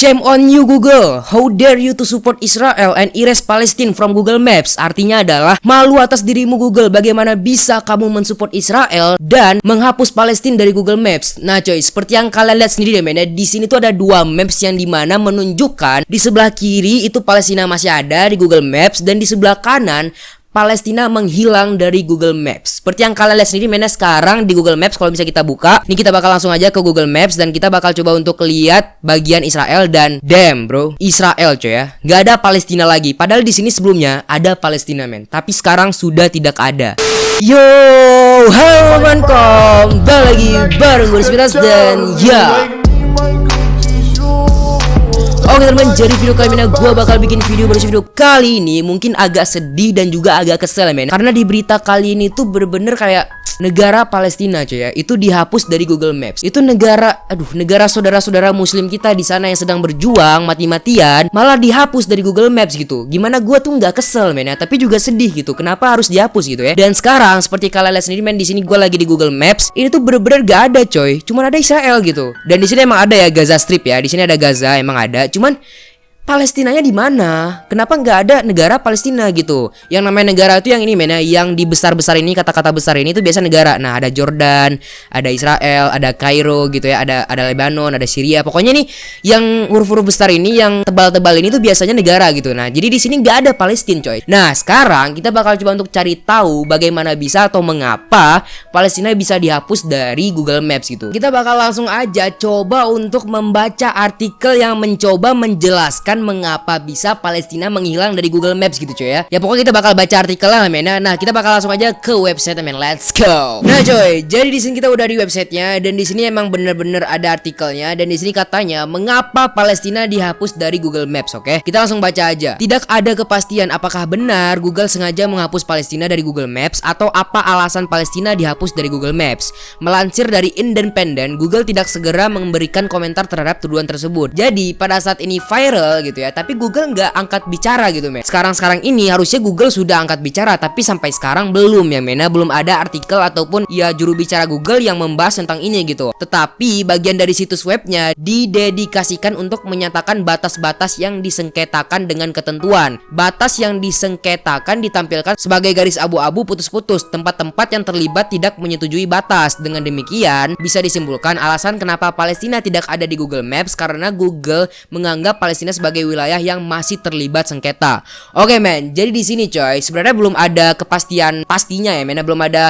Shame on you Google, how dare you to support Israel and erase Palestine from Google Maps. Artinya adalah malu atas dirimu Google, bagaimana bisa kamu mensupport Israel dan menghapus Palestina dari Google Maps. Nah coy, seperti yang kalian lihat sendiri ya men ya, di sini tuh ada dua maps yang dimana menunjukkan di sebelah kiri itu Palestina masih ada di Google Maps dan di sebelah kanan Palestina menghilang dari Google Maps. Seperti yang kalian lihat sendiri mainnya sekarang di Google Maps. Kalau bisa kita buka, ini kita bakal langsung aja ke Google Maps dan kita bakal coba untuk lihat bagian Israel dan damn bro, Israel coy ya, nggak ada Palestina lagi. Padahal di sini sebelumnya ada Palestina men, tapi sekarang sudah tidak ada. Yo, halo teman, kembali lagi bareng gue Spitas dan ya. Oke teman, jadi video kali ini gue bakal bikin video video kali ini mungkin agak sedih dan juga agak kesel ya men. Karena di berita kali ini tuh bener-bener kayak negara Palestina cuy ya, itu dihapus dari Google Maps. Itu negara, negara saudara-saudara muslim kita di sana yang sedang berjuang mati-matian malah dihapus dari Google Maps gitu. Gimana gue tuh nggak kesel men ya, tapi juga sedih gitu. Kenapa harus dihapus gitu ya? Dan sekarang seperti kalian lihat sendiri men, di sini gue lagi di Google Maps. Ini tuh bener-bener gak ada coy, cuman ada Israel gitu. Dan di sini emang ada ya Gaza Strip ya. Di sini ada Gaza, emang ada. Cuman Palestinanya di mana? Kenapa nggak ada negara Palestina gitu? Yang namanya negara itu yang ini mana? Yang di besar-besar ini, kata-kata besar ini itu biasa negara. Nah, ada Jordan, ada Israel, ada Kairo gitu ya, ada Lebanon, ada Syria. Pokoknya nih yang huruf-huruf besar ini, yang tebal-tebal ini tuh biasanya negara gitu. Nah, jadi di sini nggak ada Palestina coy. Nah, sekarang kita bakal coba untuk cari tahu bagaimana bisa atau mengapa Palestina bisa dihapus dari Google Maps gitu. Kita bakal langsung aja coba untuk membaca artikel yang mencoba menjelaskan mengapa bisa Palestina menghilang dari Google Maps gitu coy ya. Ya pokoknya kita bakal baca artikelnya men. Nah, kita bakal langsung aja ke website men. Let's go. Nah coy, jadi di sini kita udah di websitenya dan di sini emang bener-bener ada artikelnya dan di sini katanya mengapa Palestina dihapus dari Google Maps. Oke, kita langsung baca aja. Tidak ada kepastian apakah benar Google sengaja menghapus Palestina dari Google Maps atau apa alasan Palestina dihapus dari Google Maps. Melansir dari Independent, Google tidak segera memberikan komentar terhadap tuduhan tersebut. Jadi pada saat ini viral gitu ya, tapi Google nggak angkat bicara gitu men. Sekarang ini harusnya Google sudah angkat bicara, tapi sampai sekarang belum ya men. Belum ada artikel ataupun ya juru bicara Google yang membahas tentang ini gitu. Tetapi bagian dari situs webnya didedikasikan untuk menyatakan batas-batas yang disengketakan dengan ketentuan. Batas yang disengketakan ditampilkan sebagai garis abu-abu putus-putus, tempat-tempat yang terlibat tidak menyetujui batas. Dengan demikian bisa disimpulkan alasan kenapa Palestina tidak ada di Google Maps, karena Google menganggap Palestina sebagai wilayah yang masih terlibat sengketa. Oke men, jadi di sini coy, sebenarnya belum ada kepastian pastinya ya men,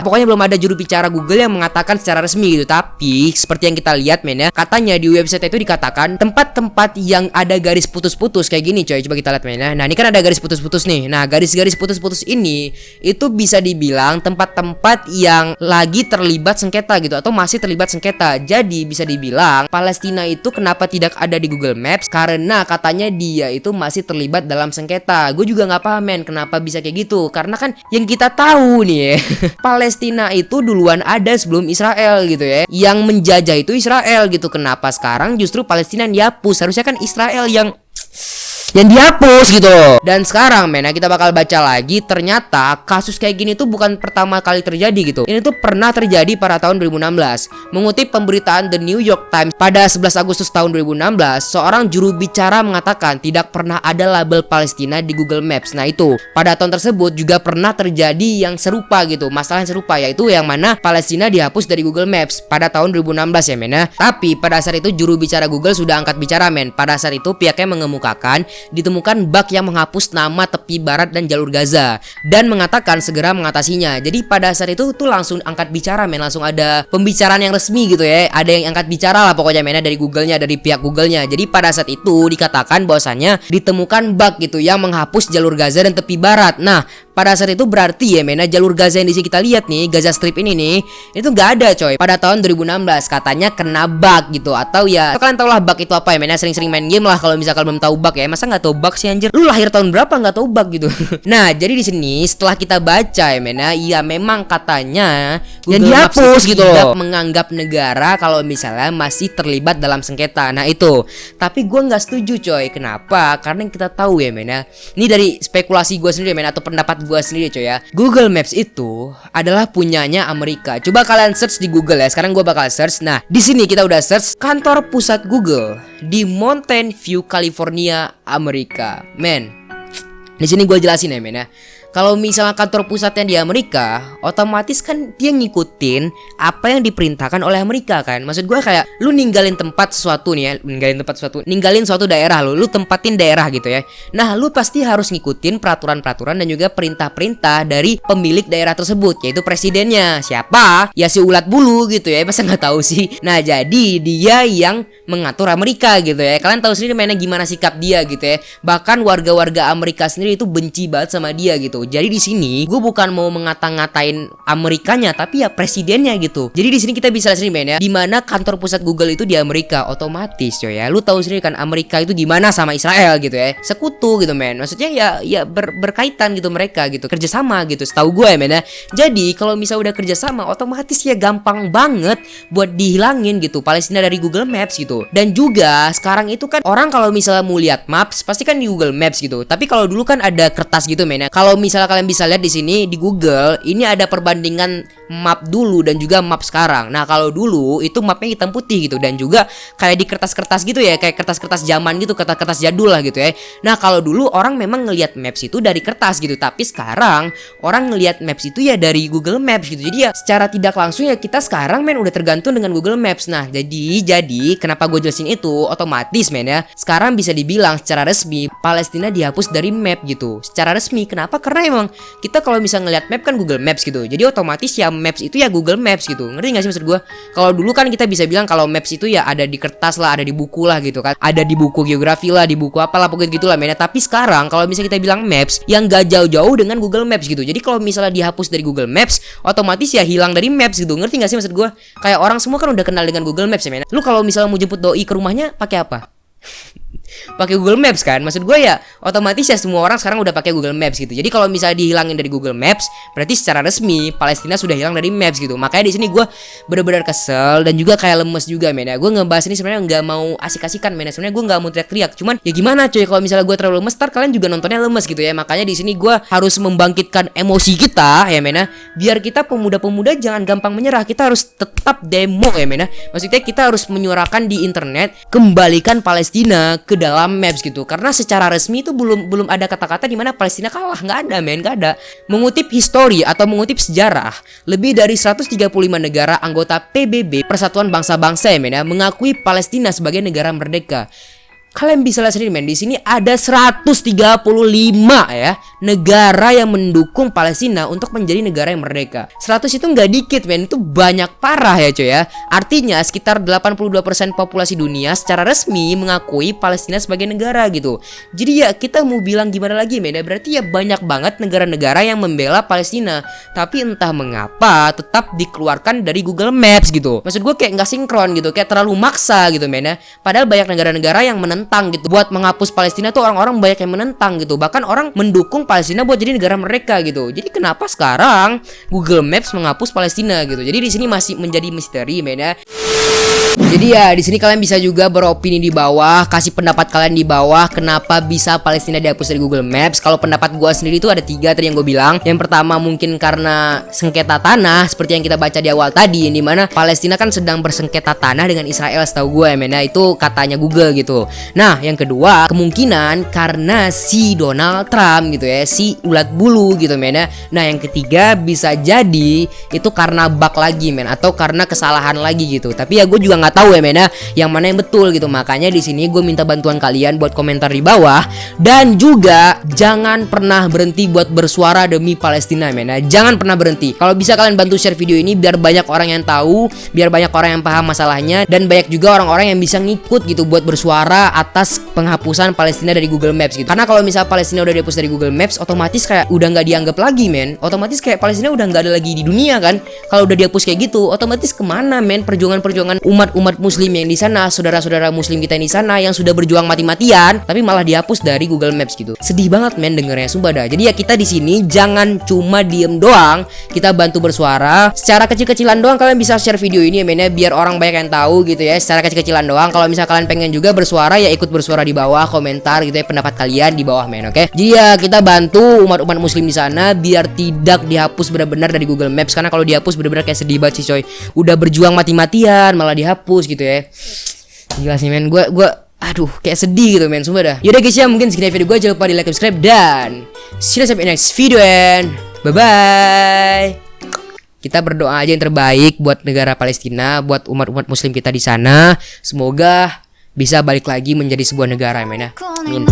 pokoknya belum ada juru bicara Google yang mengatakan secara resmi gitu. Tapi seperti yang kita lihat men ya, katanya di website itu dikatakan tempat-tempat yang ada garis putus-putus kayak gini coy. Coba kita lihat men ya. Nah, ini kan ada garis putus-putus nih. Nah, garis-garis putus-putus ini itu bisa dibilang tempat-tempat yang lagi terlibat sengketa gitu atau masih terlibat sengketa. Jadi bisa dibilang Palestina itu kenapa tidak ada di Google Maps, karena katanya dia itu masih terlibat dalam sengketa. Gue juga nggak paham men, kenapa bisa kayak gitu. Karena kan yang kita tahu nih ya, Palestina itu duluan ada sebelum Israel gitu ya. Yang menjajah itu Israel gitu. Kenapa sekarang justru Palestina yang dihapus? Harusnya kan Israel yang dihapus gitu loh. Dan sekarang men, kita bakal baca lagi. Ternyata kasus kayak gini tuh bukan pertama kali terjadi gitu. Ini tuh pernah terjadi pada tahun 2016. Mengutip pemberitaan The New York Times pada 11 Agustus tahun 2016, seorang juru bicara mengatakan tidak pernah ada label Palestina di Google Maps. Nah itu, pada tahun tersebut juga pernah terjadi yang serupa gitu. Masalah yang serupa yaitu yang mana Palestina dihapus dari Google Maps pada tahun 2016 ya men ya. Tapi pada saat itu juru bicara Google sudah angkat bicara men. Pada saat itu pihaknya mengemukakan ditemukan bug yang menghapus nama tepi barat dan jalur Gaza dan mengatakan segera mengatasinya. Jadi pada saat itu tuh langsung angkat bicara men, langsung ada pembicaraan yang resmi gitu ya. Ada yang angkat bicara lah pokoknya men dari Google-nya, dari pihak Google-nya. Jadi pada saat itu dikatakan bahwasannya ditemukan bug gitu yang menghapus jalur Gaza dan tepi barat. Nah, pada saat itu berarti ya men, jalur Gaza yang di sini kita lihat nih, Gaza Strip ini nih, itu nggak ada coy. Pada tahun 2016 katanya kena bug gitu, atau ya kalian tau lah bug itu apa ya men, sering-sering main game lah kalau misalkan belum tahu bug ya. Masa nggak tahu bug sih anjir? Lu lahir tahun berapa nggak tahu bug gitu? Nah, jadi di sini setelah kita baca ya men, ya memang katanya yang dihapus gitu loh, menganggap negara kalau misalnya masih terlibat dalam sengketa. Nah itu, tapi gue nggak setuju coy. Kenapa? Karena yang kita tahu ya men ya, ini dari spekulasi gue sendiri men, atau pendapat pendapat gua sendiri coy ya, Google Maps itu adalah punyanya Amerika. Coba kalian search di Google ya. Sekarang gua bakal search. Nah, di sini kita udah search kantor pusat Google di Mountain View, California, Amerika. Men, di sini gua jelasin ya men ya. Kalau misalnya kantor pusatnya di Amerika, otomatis kan dia ngikutin apa yang diperintahkan oleh Amerika kan. Maksud gue kayak lu ninggalin tempat sesuatu nih ya, ninggalin suatu daerah lu tempatin daerah gitu ya. Nah, lu pasti harus ngikutin peraturan-peraturan dan juga perintah-perintah dari pemilik daerah tersebut, yaitu presidennya. Siapa? Ya si ulat bulu gitu ya, masa nggak tahu sih. Nah, jadi dia yang mengatur Amerika gitu ya. Kalian tahu sendiri mainnya gimana sikap dia gitu ya. Bahkan warga-warga Amerika sendiri itu benci banget sama dia gitu. Jadi di sini gue bukan mau ngata-ngatain Amerikanya, tapi ya presidennya gitu. Jadi di sini kita bisa lihat sendiri men ya, dimana kantor pusat Google itu di Amerika. Otomatis coy ya, lu tahu sendiri kan Amerika itu gimana sama Israel gitu ya, sekutu gitu men. Maksudnya ya berkaitan gitu mereka gitu, kerjasama gitu. Setahu gue ya men ya. Jadi kalau misalnya udah kerjasama, otomatis ya gampang banget buat dihilangin gitu Palestina dari Google Maps gitu. Dan juga sekarang itu kan orang kalau misalnya mau lihat maps pasti kan di Google Maps gitu. Tapi kalau dulu kan ada kertas gitu men ya. Kalau misalnya kalian bisa lihat di sini di Google, ini ada perbandingan map dulu dan juga map sekarang. Nah, kalau dulu itu mapnya hitam putih gitu, dan juga kayak di kertas-kertas gitu ya, kayak kertas-kertas zaman gitu, kertas-kertas jadul lah gitu ya. Nah, kalau dulu orang memang ngelihat maps itu dari kertas gitu, tapi sekarang orang ngelihat maps itu ya dari Google Maps gitu. Jadi ya secara tidak langsung ya kita sekarang men udah tergantung dengan Google Maps. Nah, jadi kenapa gue jelasin itu, otomatis men ya, sekarang bisa dibilang secara resmi Palestina dihapus dari map gitu. Secara resmi, kenapa? Karena emang kita kalau misalnya ngeliat map kan Google Maps gitu. Jadi otomatis ya maps itu ya Google Maps gitu. Ngerti gak sih maksud gue? Kalau dulu kan kita bisa bilang kalau maps itu ya ada di kertas lah, ada di buku lah gitu kan. Ada di buku geografi lah, di buku apalah pokoknya gitulah mainnya. Tapi sekarang kalau misalnya kita bilang maps yang gak jauh-jauh dengan Google Maps gitu. Jadi kalau misalnya dihapus dari Google Maps, otomatis ya hilang dari maps gitu. Ngerti gak sih maksud gue? Kayak orang semua kan udah kenal dengan Google Maps ya men. Lu kalau misalnya mau jemput doi ke rumahnya pakai apa? Pakai Google Maps kan. Maksud gue ya otomatis ya semua orang sekarang udah pakai Google Maps gitu. Jadi kalau misalnya dihilangin dari Google Maps, berarti secara resmi Palestina sudah hilang dari Maps gitu. Makanya di sini gue benar-benar kesel dan juga kayak lemes juga men ya. Gue ngebahas ini sebenarnya nggak mau asik-asikan men ya. Sebenarnya gue nggak mau teriak-teriak. Cuman ya gimana coy, kalau misalnya gue terlalu lemes, ntar kalian juga nontonnya lemes gitu ya. Makanya di sini gue harus membangkitkan emosi kita ya men ya. Biar kita pemuda-pemuda jangan gampang menyerah. Kita harus tetap demo ya men ya. Maksudnya kita harus menyuarakan di internet, kembalikan Palestina ke dalam maps gitu. Karena secara resmi itu belum ada kata-kata di mana Palestina kalah, nggak ada men, nggak ada. Mengutip history atau mengutip sejarah, lebih dari 135 negara anggota PBB Persatuan Bangsa-Bangsa ya men ya, mengakui Palestina sebagai negara merdeka. Kalian bisa lihat sendiri men, di sini ada 135 ya negara yang mendukung Palestina untuk menjadi negara yang merdeka. 100 itu nggak dikit men, itu banyak parah ya coy ya. Artinya sekitar 82% populasi dunia secara resmi mengakui Palestina sebagai negara gitu. Jadi ya kita mau bilang gimana lagi men ya, berarti ya banyak banget negara-negara yang membela Palestina. Tapi entah mengapa tetap dikeluarkan dari Google Maps gitu. Maksud gue kayak nggak sinkron gitu, kayak terlalu maksa gitu men ya. Padahal banyak negara-negara yang menentang gitu buat menghapus Palestina tuh, orang-orang banyak yang menentang gitu. Bahkan orang mendukung Palestina buat jadi negara mereka gitu. Jadi kenapa sekarang Google Maps menghapus Palestina gitu? Jadi di sini masih menjadi misteri men ya. Jadi ya di sini kalian bisa juga beropini di bawah, kasih pendapat kalian di bawah kenapa bisa Palestina dihapus dari Google Maps. Kalau pendapat gua sendiri itu ada 3 tadi yang gue bilang. Yang pertama mungkin karena sengketa tanah seperti yang kita baca di awal tadi, di mana Palestina kan sedang bersengketa tanah dengan Israel setahu gue ya men. Itu katanya Google gitu. Nah, yang kedua kemungkinan karena si Donald Trump gitu ya, si ulat bulu gitu men ya. Nah, yang ketiga bisa jadi itu karena bug lagi men, atau karena kesalahan lagi gitu. Tapi ya gue juga nggak tahu ya men ya, yang mana yang betul gitu. Makanya di sini gue minta bantuan kalian buat komentar di bawah, dan juga jangan pernah berhenti buat bersuara demi Palestina men ya. Jangan pernah berhenti. Kalau bisa kalian bantu share video ini biar banyak orang yang tahu, biar banyak orang yang paham masalahnya, dan banyak juga orang-orang yang bisa ngikut gitu buat bersuara atas penghapusan Palestina dari Google Maps gitu. Karena kalau misalnya Palestina udah dihapus dari Google Maps, otomatis kayak udah nggak dianggap lagi men. Otomatis kayak Palestina udah nggak ada lagi di dunia kan. Kalau udah dihapus kayak gitu, otomatis kemana men perjuangan-perjuangan umat muslim yang di sana, saudara-saudara muslim kita yang di sana yang sudah berjuang mati-matian, tapi malah dihapus dari Google Maps gitu. Sedih banget men dengernya, sumpah dah. Jadi ya kita di sini jangan cuma diem doang, kita bantu bersuara. Secara kecil-kecilan doang kalian bisa share video ini ya men ya, biar orang banyak yang tahu gitu ya. Secara kecil-kecilan doang. Kalau misalnya kalian pengen juga bersuara ya ikut bersuara di bawah, komentar gitu ya pendapat kalian di bawah men, oke? Jadi ya kita bantu umat-umat muslim di sana biar tidak dihapus benar-benar dari Google Maps, karena kalau dihapus benar-benar kayak sedih banget sih coy. Udah berjuang mati-matian malah dihapus gitu ya. Gila sih men, gua aduh kayak sedih gitu men, sumpah dah. Yaudah guys ya, mungkin segini video gue, jangan lupa di like, subscribe, dan see you sampai next video and bye bye. Kita berdoa aja yang terbaik buat negara Palestina, buat umat-umat muslim kita di sana. Semoga bisa balik lagi menjadi sebuah negara men ya. Amin.